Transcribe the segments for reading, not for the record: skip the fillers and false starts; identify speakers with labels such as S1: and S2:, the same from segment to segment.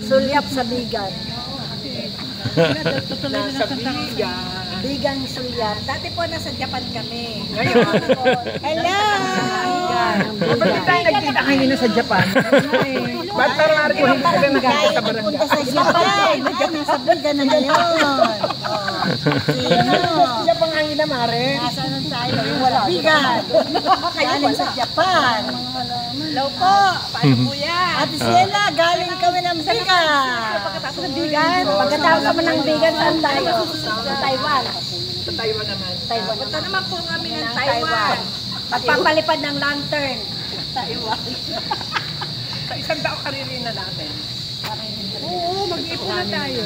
S1: Sulyap sa Bigan.
S2: Nasa Bigan.
S1: Bigan Sulyap. Dati po nasa Japan kami.
S2: Ngayon.
S1: Hello!
S2: Ba't di tayo nagkita kanina sa Japan? Ba't tarari ko hindi ka nakakita sa barangay?
S1: Punta sa Japan. Nasa Bigan na ngayon.
S2: Sila pang hangin na, Mare.
S1: Nasaan tayo? Wala. Bigan. Galing sa Japan. Hello po. Paano po yan? Ate Siena, galing kami ng Bigan. Pagkatapos ng Bigan. Pagkatapos kami ng Bigan, saan tayo? Sa Taiwan.
S2: Sa Taiwan naman.
S1: Taiwan. Punta naman po kami ng Taiwan. Pagpapalipad ng lantern. Taiwan.
S2: Sa isang tao karirina natin.
S3: Oo, mag-ipon na tayo.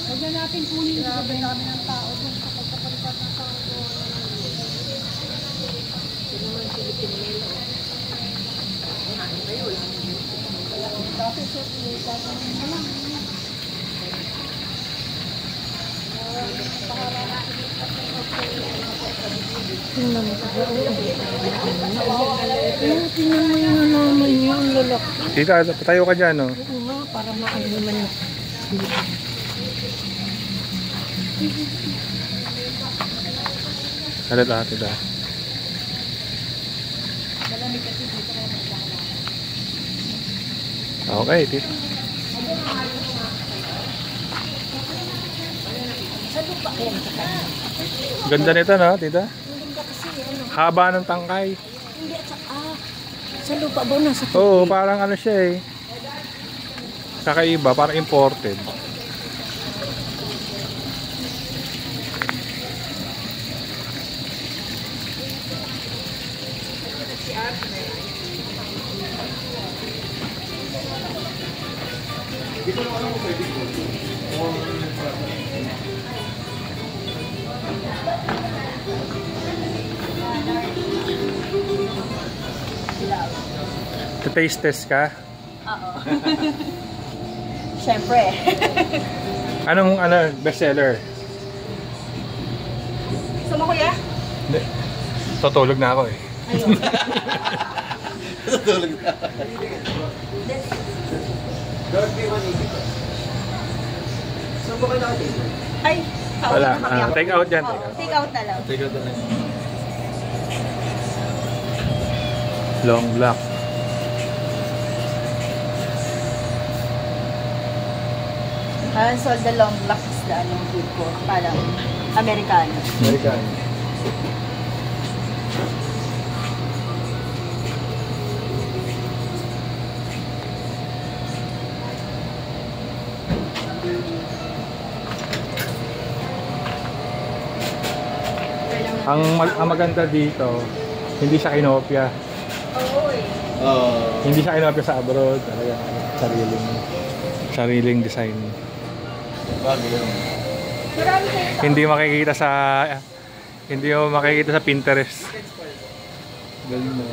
S3: Huwag na natin kunin sa sabay namin ng tao dun sa pagkapalipat ng tao doon. Tingnan mo yung naman niya, ang lalaki.
S4: Tita, patayo ka dyan, no?
S3: Oo nga, para makaliman na.
S4: Salit ate da. Okay, tita. Ganda nito, no, tita? Haba ng tangkay.
S1: Hindi at saka, sa lupa po nasa
S4: Oo, parang ano siya eh. Kakaiba, parang imported. Taste test ka?
S1: Oo. Siyempre.
S4: Anong bestseller?
S1: Gusto mo kuya?
S4: Hindi. Tutulog na ako eh.
S1: Ayun.
S5: Tutulog na.
S1: Ay,
S4: Wala. Take out yan.
S1: take out na lang.
S5: Take out na lang.
S4: Long black.
S1: So the long black is the anong food ko. Parang Americano.
S4: American. Ang maganda dito, hindi siya kinopya.
S1: Oo eh.
S4: Hindi siya kinopya sa abroad. Talaga sariling design.
S5: Bago yun.
S1: Marami kayo.
S4: Hindi mo makikita sa Pinterest.
S5: Galing na.